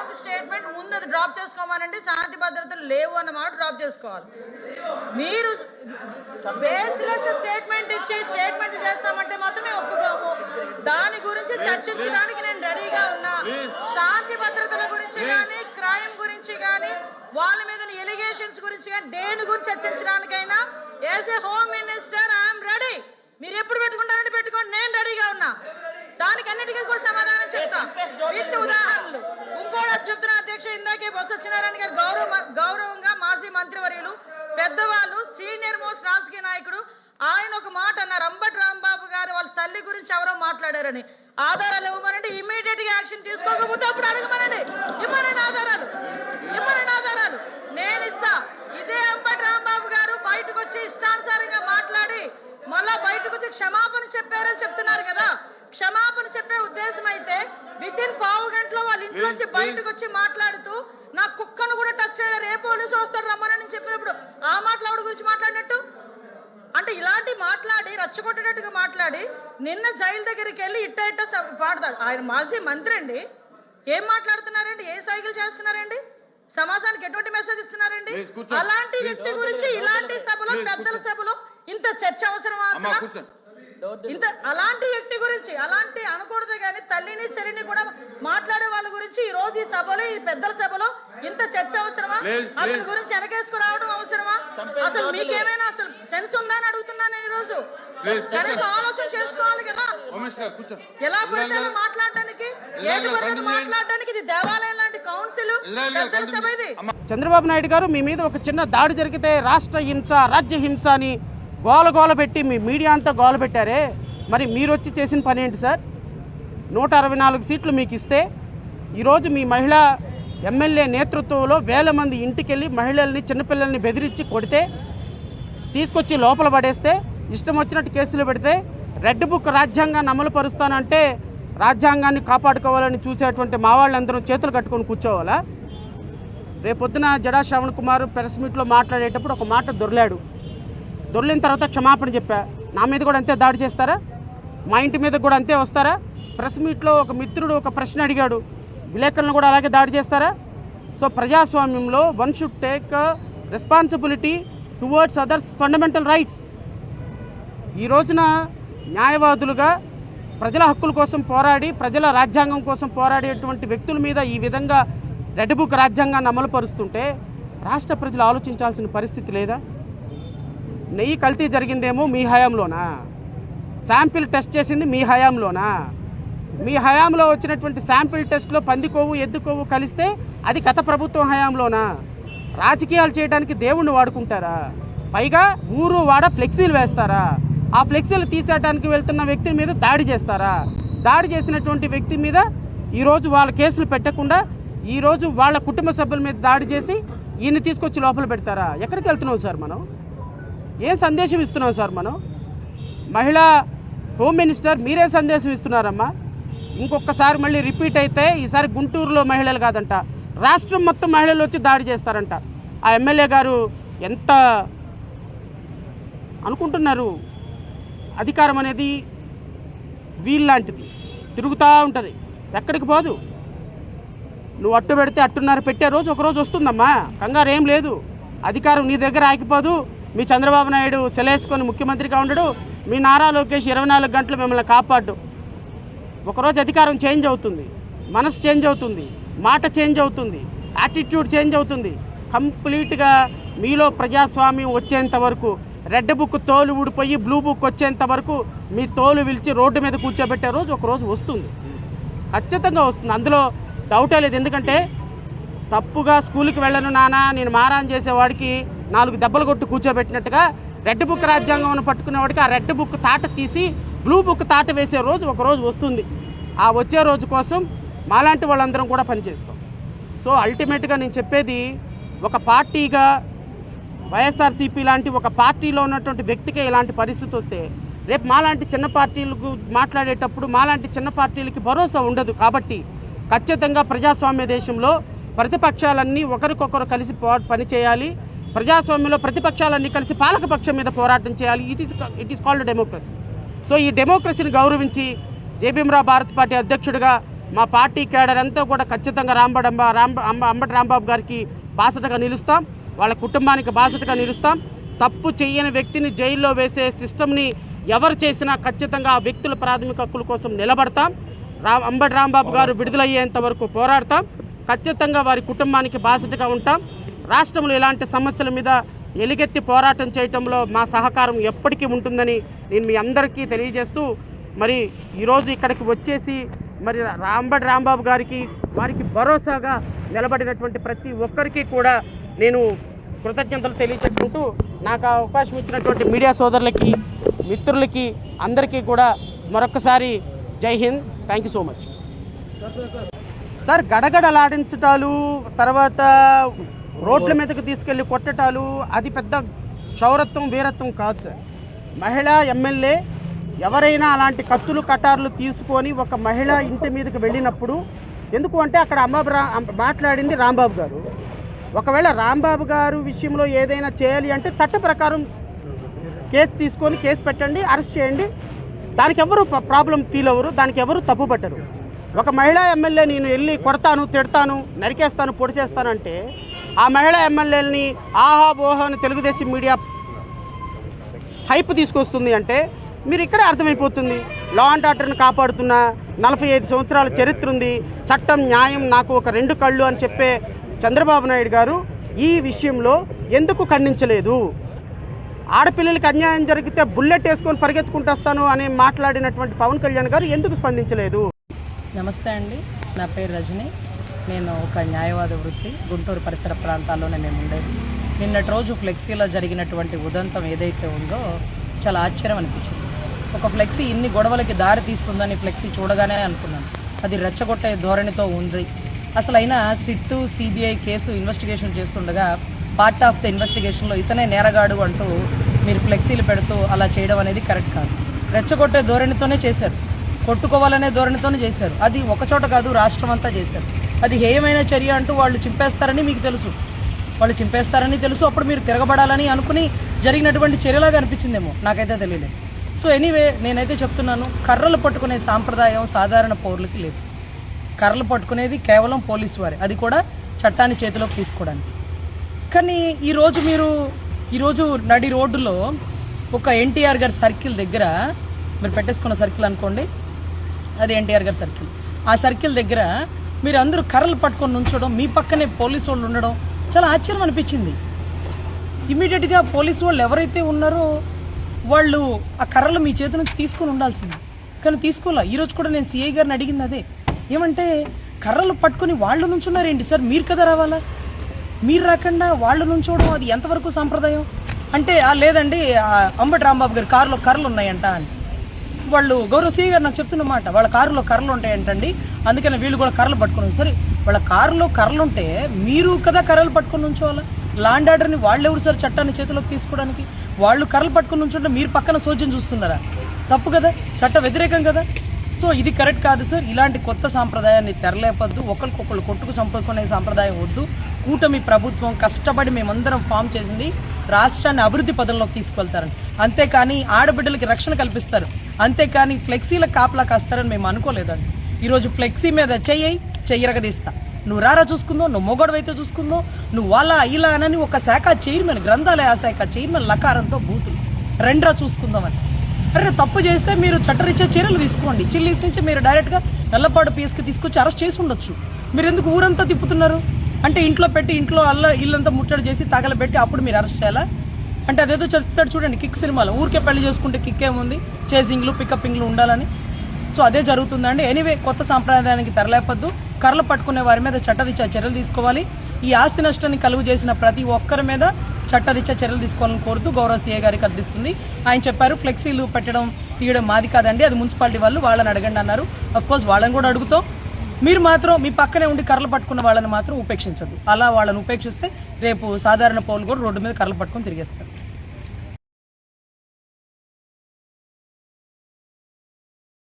The statement ముందు అది drop చేసుకోమనండి. శాంతి భద్రతలు లేవు అన్న మాట డ్రాప్ చేసుకోవాలి. మీరు బేస్లెస్ స్టేట్మెంట్ ఇచ్చి స్టేట్మెంట్ చేస్తామంటే మాత్రమే ఒప్పుకోము. దాని గురించి చర్చించడానికి నేను రెడీగా ఉన్నా. శాంతి భద్రతల గురించి కానీ, క్రైమ్ గురించి కానీ, వాళ్ళ మీద ఎలిగేషన్స్ గురించి కానీ, దేని గురించి చర్చించడానికైనా as a home minister I'm ready. మీరు ఎప్పుడు పెట్టుకుంటారంటే పెట్టుకోండి, నేను రెడీగా ఉన్నా. దానికి అన్నిటికీ కూడా సమాధానం చెప్తా విత్ ఉదాహరణలు. ఇంకోటి చెప్తున్నా అధ్యక్ష, ఇందాకే బొత్స సత్యనారాయణ గారు గౌరవంగా మాజీ మంత్రివర్యులు, పెద్దవాళ్ళు, సీనియర్ మోస్ట్ రాజకీయ నాయకుడు, ఆయన ఒక మాట అన్నారు, అంబటి రాంబాబు గారు వాళ్ళ తల్లి గురించి ఎవరో మాట్లాడారని. ఆధారాలు ఇవ్వమనండి, ఇమ్మీడియట్ గా యాక్షన్ తీసుకోకపోతే అప్పుడు అడగమనండి. ఇమ్మనండి ఆధారాలు, ఇమ్మనండి ఆధారాలు, నేను ఇస్తా. ఇదే అంబటి రాంబాబు గారు బయటకు వచ్చి ఇష్టానుసారంగా మాట్లాడి మళ్ళా బయటకు వచ్చి క్షమాపణ చెప్పారని చెప్తున్నారు కదా. క్షమాపణ చెప్పే ఉద్దేశం అయితే విత్ ఇన్ పావు గంటలో వాళ్ళ ఇంట్లోంచి బయటకు వచ్చి మాట్లాడుతూ నా కుక్కను కూడా టచ్ చేయలేరు, ఏ పోలీసు వస్తారు రమ్మని చెప్పినప్పుడు ఆ మాట్లాడు గురించి మాట్లాడినట్టు అంటే ఇలాంటి మాట్లాడి రచ్చగొట్టేటట్టుగా మాట్లాడి నిన్న జైలు దగ్గరికి వెళ్ళి ఇట్ట పాడతాడు. ఆయన మాజీ మంత్రి అండి, ఏం మాట్లాడుతున్నారండి, ఏ సైకిల్ చేస్తున్నారండి, సమాజానికి ఎటువంటి మెసేజ్ ఇస్తున్నారండి? అలాంటి వ్యక్తి గురించి ఇలాంటి సభలో, పెద్దల సభలో ఇంత చర్చ అవసరమా అసలు? ఇంత అలాంటి వ్యక్తి గురించి అలాంటి అనకూడదు కానీ తల్లిని చెల్లిని కూడా మాట్లాడే వాళ్ళ గురించి ఈ రోజు ఈ సభలో, ఈ పెద్దల సభలో ఇంత చర్చ అవసరమా? అతని గురించి వెనకేసుకు రావడం అవసరమా? అసలు మీకేమైనా అసలు సెన్స్ ఉందా అని అడుగుతున్నాను నేను. ఈ రోజు కనీసం ఆలోచన చేసుకోవాలి కదా. ఎలా పడితే అలా మాట్లాడడానికి, ఏది పడితే మాట్లాడడానికి ఇది దేవాలయం లాంటి కౌన్సిల్, పెద్దల సభ ఇది. చంద్రబాబు నాయుడు గారు మీ మీద ఒక చిన్న దాడి జరిగితే రాష్ట్ర హింస, రాజ్య హింస అని గోల పెట్టి మీ మీడియా అంతా గోల పెట్టారే, మరి మీరు వచ్చి చేసిన పని ఏంటి సార్? 164 సీట్లు మీకు ఇస్తే ఈరోజు మీ మహిళా ఎమ్మెల్యే నేతృత్వంలో వేల మంది ఇంటికెళ్ళి మహిళల్ని, చిన్నపిల్లల్ని బెదిరించి కొడితే, తీసుకొచ్చి లోపల పడేస్తే, ఇష్టం వచ్చినట్టు కేసులు పెడితే, రెడ్ బుక్ రాజ్యాంగాన్ని అమలు పరుస్తానంటే రాజ్యాంగాన్ని కాపాడుకోవాలని చూసేటువంటి మా వాళ్ళందరూ చేతులు కట్టుకొని కూర్చోవాలా? రేపొద్దున జడా శ్రవణ్ కుమార్ ప్రెస్ మీట్లో మాట్లాడేటప్పుడు ఒక మాట దొర్లాడు. దొర్లిన తర్వాత క్షమాపణ చెప్పా. నా మీద కూడా అంతే దాడి చేస్తారా? మా ఇంటి మీద కూడా అంతే వస్తారా? ప్రెస్ మీట్లో ఒక మిత్రుడు ఒక ప్రశ్న అడిగాడు, విలేకరులను కూడా అలాగే దాడి చేస్తారా? సో ప్రజాస్వామ్యంలో one should take responsibility towards others fundamental rights. ఈ రోజున న్యాయవాదులుగా ప్రజల హక్కుల కోసం పోరాడి, ప్రజల రాజ్యాంగం కోసం పోరాడేటువంటి వ్యక్తుల మీద ఈ విధంగా రెడ్ బుక్ రాజ్యాంగాన్ని అమలు పరుస్తుంటే రాష్ట్ర ప్రజలు ఆలోచించాల్సిన పరిస్థితి లేదా? నెయ్యి కల్తీ జరిగిందేమో మీ హయాంలోనా? శాంపిల్ టెస్ట్ చేసింది మీ హయాంలోనా? మీ హయాంలో వచ్చినటువంటి శాంపిల్ టెస్ట్లో పంది కొవ్వు, ఎద్దు కొవ్వు కలిస్తే అది గత ప్రభుత్వం హయాంలోనా? రాజకీయాలు చేయడానికి దేవుణ్ణి వాడుకుంటారా? పైగా ఊరు వాడ ఫ్లెక్సీలు వేస్తారా? ఆ ఫ్లెక్సీలు తీసేయడానికి వెళ్తున్న వ్యక్తి మీద దాడి చేస్తారా? దాడి చేసినటువంటి వ్యక్తి మీద ఈరోజు వాళ్ళ కేసులు పెట్టకుండా ఈరోజు వాళ్ళ కుటుంబ సభ్యుల మీద దాడి చేసి ఈయన్ని తీసుకొచ్చి లోపల పెడతారా? ఎక్కడికి వెళ్తున్నాం సార్ మనం? ఏం సందేశం ఇస్తున్నాం సార్ మనం? మహిళా హోమ్ మినిస్టర్ మీరేం సందేశం ఇస్తున్నారమ్మా? ఇంకొకసారి మళ్ళీ రిపీట్ అయితే ఈసారి గుంటూరులో మహిళలు కాదంట, రాష్ట్రం మొత్తం మహిళలు వచ్చి దాడి చేస్తారంట. ఆ ఎమ్మెల్యే గారు ఎంత అనుకుంటున్నారు? అధికారం అనేది వీళ్ళలాంటిది, తిరుగుతూ ఉంటుంది, ఎక్కడికి పోదు. నువ్వు అట్టు పెడితే అట్టున్నర పెట్టే రోజు ఒకరోజు వస్తుందమ్మా, కంగారు ఏం లేదు. అధికారం నీ దగ్గర ఆగిపోదు. మీ చంద్రబాబు నాయుడు సెలేసుకొని ముఖ్యమంత్రిగా ఉండడు, మీ నారా లోకేష్ 24 గంటలు మిమ్మల్ని కాపాడు. ఒకరోజు అధికారం చేంజ్ అవుతుంది, మనసు చేంజ్ అవుతుంది, మాట చేంజ్ అవుతుంది, యాటిట్యూడ్ చేంజ్ అవుతుంది. కంప్లీట్గా మీలో ప్రజాస్వామ్యం వచ్చేంత వరకు, రెడ్ బుక్ తోలు ఊడిపోయి బ్లూ బుక్ వచ్చేంత వరకు మీ తోలు విలిచి రోడ్డు మీద కూర్చోబెట్టే రోజు ఒకరోజు వస్తుంది, ఖచ్చితంగా వస్తుంది. అందులో డౌటే లేదు. ఎందుకంటే తప్పుగా స్కూల్కి వెళ్ళను నానా నేను మారాన్ చేసేవాడికి 4 దెబ్బలు కొట్టి కూర్చోబెట్టినట్టుగా రెడ్ బుక్ రాజ్యాంగం పట్టుకునేవాడికి ఆ రెడ్ బుక్ తాట తీసి బ్లూ బుక్ తాట వేసే రోజు ఒకరోజు వస్తుంది. ఆ వచ్చే రోజు కోసం మాలాంటి వాళ్ళందరం కూడా పనిచేస్తాం. సో అల్టిమేట్గా నేను చెప్పేది, ఒక పార్టీగా వైఎస్ఆర్సీపీ లాంటి ఒక పార్టీలో ఉన్నటువంటి వ్యక్తికే ఇలాంటి పరిస్థితి వస్తే రేపు మాలాంటి చిన్న పార్టీలకు మాట్లాడేటప్పుడు మాలాంటి చిన్న పార్టీలకి భరోసా ఉండదు. కాబట్టి ఖచ్చితంగా ప్రజాస్వామ్య దేశంలో ప్రతిపక్షాలన్నీ ఒకరికొకరు కలిసి పనిచేయాలి. ప్రజాస్వామ్యంలో ప్రతిపక్షాలన్నీ కలిసి పాలకపక్షం మీద పోరాటం చేయాలి. It is called democracy. So ఈ డెమోక్రసీని గౌరవించి జేబీఎంరావు భారత్ పార్టీ అధ్యక్షుడిగా మా పార్టీ క్యాడర్ అంతా కూడా ఖచ్చితంగా అంబటి రాంబాబు గారికి బాసటగా నిలుస్తాం, వాళ్ళ కుటుంబానికి బాసటగా నిలుస్తాం. తప్పు చేయని వ్యక్తిని జైల్లో వేసే సిస్టమ్ని ఎవరు చేసినా ఖచ్చితంగా ఆ వ్యక్తుల ప్రాథమిక హక్కుల కోసం నిలబడతాం. అంబటి రాంబాబు గారు విడుదలయ్యేంత వరకు పోరాడతాం. ఖచ్చితంగా వారి కుటుంబానికి బాసటగా ఉంటాం. రాష్ట్రంలో ఇలాంటి సమస్యల మీద ఎలుగెత్తి పోరాటం చేయటంలో మా సహకారం ఎప్పటికీ ఉంటుందని నేను మీ అందరికీ తెలియజేస్తూ, మరి ఈరోజు ఇక్కడికి వచ్చేసి మరి అంబటి రాంబాబు గారికి వారికి భరోసాగా నిలబడినటువంటి ప్రతి ఒక్కరికి కూడా నేను కృతజ్ఞతలు తెలియజేసుకుంటూ, నాకు అవకాశం ఇచ్చినటువంటి మీడియా సోదరులకి, మిత్రులకి అందరికీ కూడా మరొకసారి జై హింద్. Thank you so much. Sir, గడగడలాడించటాలు, తర్వాత రోడ్ల మీదకి తీసుకెళ్ళి కొట్టటాలు అది పెద్ద శౌరత్వం, వీరత్వం కాదు సార్. మహిళా ఎమ్మెల్యే ఎవరైనా అలాంటి కత్తులు కటార్లు తీసుకొని ఒక మహిళ ఇంటి మీదకి వెళ్ళినప్పుడు, ఎందుకు అంటే అక్కడ మాట్లాడింది రాంబాబు గారు. ఒకవేళ రాంబాబు గారు విషయంలో ఏదైనా చేయాలి అంటే చట్ట ప్రకారం కేసు తీసుకొని కేసు పెట్టండి, అరెస్ట్ చేయండి. దానికి ఎవరు ప్రాబ్లం ఫీల్ అవ్వరు, దానికి ఎవరు తప్పు పట్టరు. ఒక మహిళా ఎమ్మెల్యే నేను వెళ్ళి కొడతాను, తిడతాను, నరికేస్తాను, పొడి చేస్తానంటే ఆ మహిళా ఎమ్మెల్యేలని ఆహా ఓహో అని తెలుగుదేశం మీడియా హైప్ తీసుకొస్తుంది అంటే మీరు ఇక్కడే అర్థమైపోతుంది. లా అండ్ ఆర్డర్ని కాపాడుతున్న 45 సంవత్సరాల చరిత్ర ఉంది, చట్టం న్యాయం నాకు ఒక 2 కళ్ళు అని చెప్పే చంద్రబాబు నాయుడు గారు ఈ విషయంలో ఎందుకు ఖండించలేదు? ఆడపిల్లలకి అన్యాయం జరిగితే బుల్లెట్ వేసుకొని పరిగెత్తుకుంటొస్తాను అని మాట్లాడినటువంటి పవన్ కళ్యాణ్ గారు ఎందుకు స్పందించలేదు? నమస్తే అండి, నా పేరు రజని. నేను ఒక న్యాయవాద వృత్తి, గుంటూరు పరిసర ప్రాంతాల్లోనే మేము ఉండేది. నిన్నటి రోజు ఫ్లెక్సీలో జరిగినటువంటి ఉదంతం ఏదైతే ఉందో చాలా ఆశ్చర్యం అనిపించింది. ఒక ఫ్లెక్సీ ఇన్ని గొడవలకి దారి తీస్తుందని ఫ్లెక్సీ చూడగానే అనుకున్నాను. అది రెచ్చగొట్టే ధోరణితో ఉంది. అసలు అయినా సిట్టు సిబిఐ కేసు ఇన్వెస్టిగేషన్ చేస్తుండగా పార్ట్ ఆఫ్ ద ఇన్వెస్టిగేషన్లో ఇతనే నేరగాడు అంటూ మీరు ఫ్లెక్సీలు పెడుతూ అలా చేయడం అనేది కరెక్ట్ కాదు. రెచ్చగొట్టే ధోరణితోనే చేశారు, కొట్టుకోవాలనే ధోరణితోనే చేశారు. అది ఒకచోట కాదు, రాష్ట్రం అంతా చేశారు. అది హేయమైన చర్య అంటూ వాళ్ళు చింపేస్తారని మీకు తెలుసు, వాళ్ళు చింపేస్తారని తెలుసు. అప్పుడు మీరు తిరగబడాలని అనుకుని జరిగినటువంటి చర్యలాగా అనిపించిందేమో, నాకైతే తెలియలేదు. సో ఎనీవే, నేనైతే చెప్తున్నాను, కర్రలు పట్టుకునే సాంప్రదాయం సాధారణ పౌరులకి లేదు. కర్రలు పట్టుకునేది కేవలం పోలీసు వారే, అది కూడా చట్టాన్ని చేతిలోకి తీసుకోవడానికి. కానీ ఈరోజు నడి రోడ్డులో ఒక ఎన్టీఆర్ గారి సర్కిల్ దగ్గర, మీరు పెట్టేసుకున్న సర్కిల్ అనుకోండి, అది ఎన్టీఆర్ గారి సర్కిల్. ఆ సర్కిల్ దగ్గర మీరు అందరూ కర్రలు పట్టుకొని నుంచోవడం, మీ పక్కనే పోలీసు వాళ్ళు ఉండడం చాలా ఆశ్చర్యం అనిపించింది. ఇమ్మీడియట్గా పోలీసు వాళ్ళు ఎవరైతే ఉన్నారో వాళ్ళు ఆ కర్రలు మీ చేతి నుంచి తీసుకొని ఉండాల్సింది, కానీ తీసుకోలే. ఈరోజు కూడా నేను సిఐ గారిని అడిగింది అదే, ఏమంటే కర్రలు పట్టుకొని వాళ్ళు నుంచున్నారేంటి సార్, మీరు కదా రావాలా, మీరు రాకుండా వాళ్ళు నుంచోవడం అది ఎంతవరకు సాంప్రదాయం అంటే, లేదండి అంబటి రాంబాబు గారి కారులో కర్రలు ఉన్నాయంట అని వాళ్ళు గౌరవ సిఐ గారు నాకు చెప్తున్నమాట. వాళ్ళ కారులో కర్రలు ఉంటాయంటండి, అందుకని వీళ్ళు కూడా కర్రలు పట్టుకుని. సరే, వాళ్ళ కారులో కర్రలు ఉంటే మీరు కదా కర్రలు పట్టుకుని ఉంచోవాలా? లాండ్ ఆర్డర్ని వాళ్ళు ఎవరు సార్ చట్టాన్ని చేతిలోకి తీసుకోవడానికి? వాళ్ళు కర్రలు పట్టుకుని ఉంచుంటే మీరు పక్కన సోద్యం చూస్తున్నారా? తప్పు కదా, చట్ట వ్యతిరేకం కదా. సో ఇది కరెక్ట్ కాదు సార్. ఇలాంటి కొత్త సాంప్రదాయాన్ని తెరలేపద్దు, ఒకరికొకళ్ళు కొట్టుకు చంపుకునే సాంప్రదాయం వద్దు. కూటమి ప్రభుత్వం కష్టపడి మేమందరం ఫామ్ చేసింది రాష్ట్రాన్ని అభివృద్ధి పదంలోకి తీసుకెళ్తారని, అంతేకాని ఆడబిడ్డలకి రక్షణ కల్పిస్తారు, అంతేకాని ఫ్లెక్సీల కాపలా కాస్తారని మేము అనుకోలేదండి. ఈరోజు ఫ్లెక్సీ మీద చెయ్యరగదీస్తా, నువ్వు రారా చూసుకుందో, నువ్వు మొగడవైతే చూసుకుందో, నువ్వు వాళ్ళ ఇలా అని ఒక శాఖ చైర్మన్, గ్రంథాలయ శాఖ చైర్మన్ లకారంతో బూతులు రెండ్రా చూసుకుందామని. అరే, తప్పు చేస్తే మీరు చట్టరీత్యా చర్యలు తీసుకోండి. చిల్లీస్ నుంచి మీరు డైరెక్ట్గా నల్లపాడు పిఎస్కి తీసుకొచ్చి అరెస్ట్ చేసి ఉండొచ్చు. మీరు ఎందుకు ఊరంతా తిప్పుతున్నారు? అంటే ఇంట్లో పెట్టి ఇల్లంతా ముట్టడి చేసి తగలబెట్టి అప్పుడు మీరు అరెస్ట్ చేయాలా? అంటే అదేదో చెప్తాడు చూడండి కిక్ సినిమాలో, ఊరికే పెళ్లి చేసుకుంటే కిక్ ఏముంది, చేసింగ్లు పికప్పింగ్లు ఉండాలని. సో అదే జరుగుతుందండి. ఎనీవే, కొత్త సాంప్రదాయానికి తెరలేపద్దు, కర్రలు పట్టుకునే వారి మీద చట్టరీత్యా చర్యలు తీసుకోవాలి. ఈ ఆస్తి నష్టాన్ని కలుగు చేసిన ప్రతి ఒక్కరి మీద చట్టరీత్యా చర్యలు తీసుకోవాలని కోరుతూ గౌరవ సీఏ గారికి అర్థిస్తుంది. ఆయన చెప్పారు ఫ్లెక్సీలు పెట్టడం తీయడం మాది కాదండి, అది మున్సిపాలిటీ వాళ్ళు, వాళ్ళని అడగండి అన్నారు. అఫ్కోర్స్ వాళ్ళని కూడా అడుగుతాం. మీరు మాత్రం మీ పక్కనే ఉండి కర్రలు పట్టుకున్న వాళ్ళని మాత్రం ఉపేక్షించద్దు. అలా వాళ్ళని ఉపేక్షిస్తే రేపు సాధారణ పౌరులు కూడా రోడ్డు మీద కర్రలు పట్టుకొని తిరిగేస్తారు.